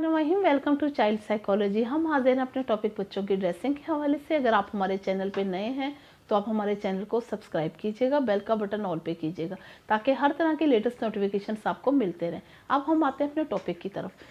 वहीं welcome to child psychology. हम हाजिर हैं अपने टॉपिक बच्चों की ड्रेसिंग के हवाले से। अगर आप हमारे चैनल पे नए हैं तो आप हमारे चैनल को सब्सक्राइब कीजिएगा, बेल का बटन ऑल पे कीजिएगा ताकि हर तरह की लेटेस्ट नोटिफिकेशंस आपको मिलते रहें। अब हम आते हैं अपने टॉपिक की तरफ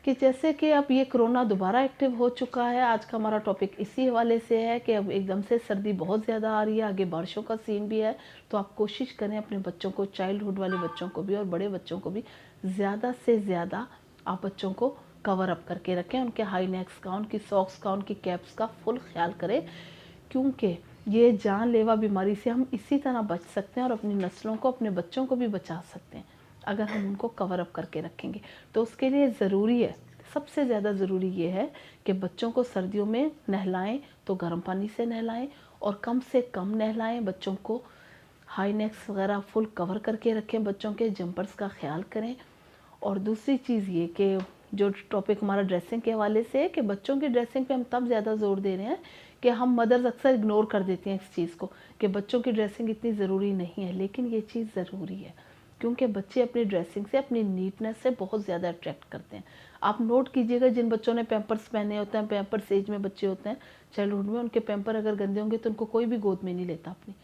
कि जैसे कि अब ये कोरोना दोबारा एक्टिव हो चुका है। आज का हमारा टॉपिक इसी हवाले से है कि अब एकदम से सर्दी बहुत ज़्यादा आ रही है, आगे बारिशों का सीन भी है। तो आप कोशिश करें अपने बच्चों को, चाइल्डहुड वाले बच्चों को भी और बड़े बच्चों को भी ज़्यादा से ज़्यादा आप बच्चों को कवर अप करके रखें। उनके हाई नेक्स का, उनकी सॉक्स का, उनकी कैप्स का फुल ख्याल करें, क्योंकि ये जानलेवा बीमारी से हम इसी तरह बच सकते हैं और अपनी नस्लों को, अपने बच्चों को भी बचा सकते हैं अगर हम उनको कवर अप करके रखेंगे। तो उसके लिए ज़रूरी है, सबसे ज़्यादा ज़रूरी ये है कि बच्चों को सर्दियों में नहलाएं तो गर्म पानी से नहलाएं और कम से कम नहलाएं। बच्चों को हाई नेक्स वगैरह फुल कवर करके रखें, बच्चों के जंपर्स का ख्याल करें। और दूसरी चीज़ ये कि जो टॉपिक हमारा ड्रेसिंग के हवाले से है कि बच्चों की ड्रेसिंग पे हम तब ज़्यादा ज़ोर दे रहे हैं कि हम मदर्स अक्सर इग्नोर कर देती हैं इस चीज़ को कि बच्चों की ड्रेसिंग इतनी ज़रूरी नहीं है, लेकिन ये चीज़ ज़रूरी है क्योंकि बच्चे अपनी ड्रेसिंग से, अपनी नीटनेस से बहुत ज़्यादा अट्रैक्ट करते हैं। आप नोट कीजिएगा, जिन बच्चों ने पैम्पर्स पहने होते हैं, पैम्पर्स एज में बच्चे होते हैं चाइल्डहुड में, उनके पैम्पर अगर गंदे होंगे तो उनको कोई भी गोद में नहीं लेता अपनी।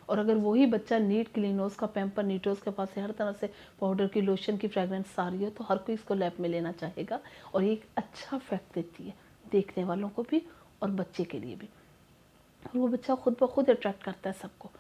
और अगर वही बच्चा नीट क्लीन हो, उसका पैम्पर नीट हो, उसके पास से हर तरह से पाउडर की, लोशन की फ्रेगरेंस आ रही हो, तो हर कोई इसको लैब में लेना चाहेगा और ये एक अच्छा इफेक्ट देती है देखने वालों को भी और बच्चे के लिए भी, और वो बच्चा खुद ब खुद अट्रैक्ट करता है सबको।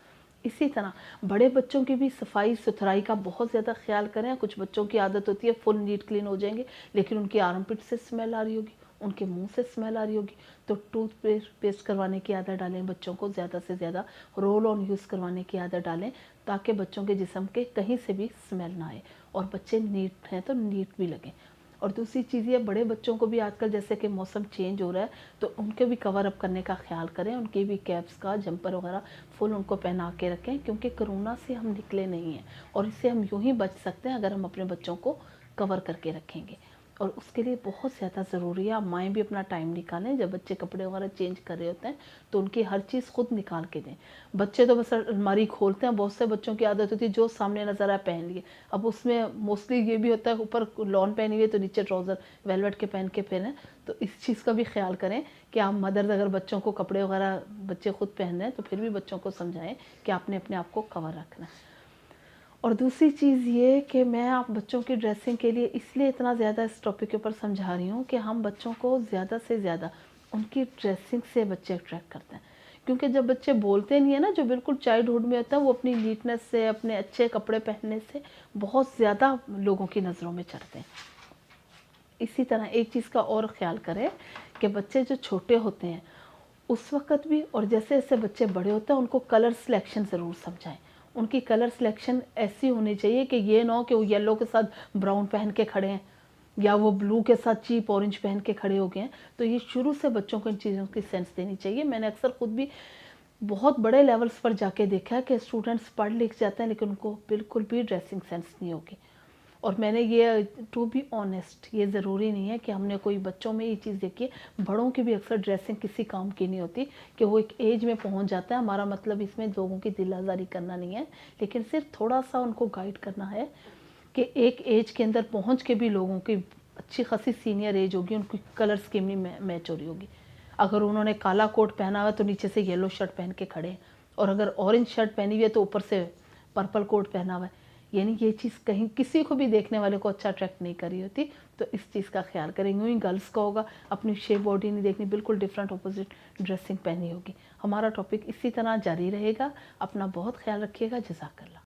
इसी तरह बड़े बच्चों की भी सफाई सुथराई का बहुत ज़्यादा ख्याल करें। कुछ बच्चों की आदत होती है फुल नीट क्लीन हो जाएंगे लेकिन उनकी आर्मपिट से स्मेल आ रही होगी, उनके मुंह से स्मेल आ रही होगी, तो टूथपेस्ट करवाने की आदत डालें बच्चों को, ज़्यादा से ज़्यादा रोल ऑन यूज़ करवाने की आदत डालें ताकि बच्चों के जिस्म के कहीं से भी स्मेल ना आए और बच्चे नीट हैं तो नीट भी लगें। और दूसरी चीज़ ये, बड़े बच्चों को भी आजकल जैसे कि मौसम चेंज हो रहा है तो उनके भी कवर अप करने का ख्याल करें, उनकी भी कैप्स का, जंपर वगैरह फुल उनको पहना के रखें, क्योंकि कोरोना से हम निकले नहीं हैं और इससे हम यूँ ही बच सकते हैं अगर हम अपने बच्चों को कवर करके रखेंगे। और उसके लिए बहुत ज़्यादा ज़रूरी है आप माएँ भी अपना टाइम निकालें। जब बच्चे कपड़े वगैरह चेंज कर रहे होते हैं तो उनकी हर चीज़ खुद निकाल के दें। बच्चे तो बस अलमारी खोलते हैं, बहुत से बच्चों की आदत होती है जो सामने नज़र आए पहन लिए। अब उसमें मोस्टली ये भी होता है ऊपर लॉन पहनी हुई है तो नीचे ट्राउज़र वेलवेट के पहन के फिरें। तो इस चीज़ का भी ख्याल करें कि आप मदर्स अगर बच्चों को कपड़े वगैरह बच्चे खुद पहन रहे हैं तो फिर भी बच्चों को समझाएं कि आपने अपने आप को कवर रखना है। और दूसरी चीज़ ये कि मैं आप बच्चों की ड्रेसिंग के लिए इसलिए इतना ज़्यादा इस टॉपिक के ऊपर समझा रही हूँ कि हम बच्चों को ज़्यादा से ज़्यादा उनकी ड्रेसिंग से बच्चे अट्रैक्ट करते हैं, क्योंकि जब बच्चे बोलते नहीं है ना, जो बिल्कुल चाइल्डहुड में होता है, वो अपनी नीटनेस से, अपने अच्छे कपड़े पहनने से बहुत ज़्यादा लोगों की नज़रों में चढ़ते हैं। इसी तरह एक चीज़ का और ख्याल करें कि बच्चे जो छोटे होते हैं उस वक़्त भी और जैसे जैसे बच्चे बड़े होते हैं उनको कलर सिलेक्शन ज़रूर समझाएं। उनकी कलर सिलेक्शन ऐसी होनी चाहिए कि ये ना हो कि वो येलो के साथ ब्राउन पहन के खड़े हैं या वो ब्लू के साथ चीप ऑरेंज पहन के खड़े हो गए हैं। तो ये शुरू से बच्चों को इन चीज़ों की सेंस देनी चाहिए। मैंने अक्सर खुद भी बहुत बड़े लेवल्स पर जाके देखा है कि स्टूडेंट्स पढ़ लिख जाते हैं लेकिन उनको बिल्कुल भी ड्रेसिंग सेंस नहीं होगी। और मैंने ये, टू बी ऑनेस्ट, ये ज़रूरी नहीं है कि हमने कोई बच्चों में ये चीज़ देखी है, बड़ों की भी अक्सर ड्रेसिंग किसी काम की नहीं होती कि वो एक एज में पहुंच जाता है। हमारा मतलब इसमें लोगों की दिल आज़ारी करना नहीं है, लेकिन सिर्फ थोड़ा सा उनको गाइड करना है कि एक एज के अंदर पहुंच के भी लोगों की अच्छी खासी सीनियर एज होगी, उनकी कलर स्कीम नहीं मैच हो रही होगी। अगर उन्होंने काला कोट पहना हुआ है तो नीचे से येलो शर्ट पहन के खड़े हैं, और अगर ऑरेंज शर्ट पहनी हुई है तो ऊपर से पर्पल कोट पहना हुआ है। यानी ये चीज़ कहीं किसी को भी देखने वाले को अच्छा अट्रैक्ट नहीं करी होती। तो इस चीज़ का ख्याल करेंगे। वहीं गर्ल्स का होगा अपनी शेप बॉडी नहीं देखनी, बिल्कुल डिफरेंट अपोजिट ड्रेसिंग पहनी होगी। हमारा टॉपिक इसी तरह जारी रहेगा। अपना बहुत ख्याल रखिएगा। जज़ाकल्लाह।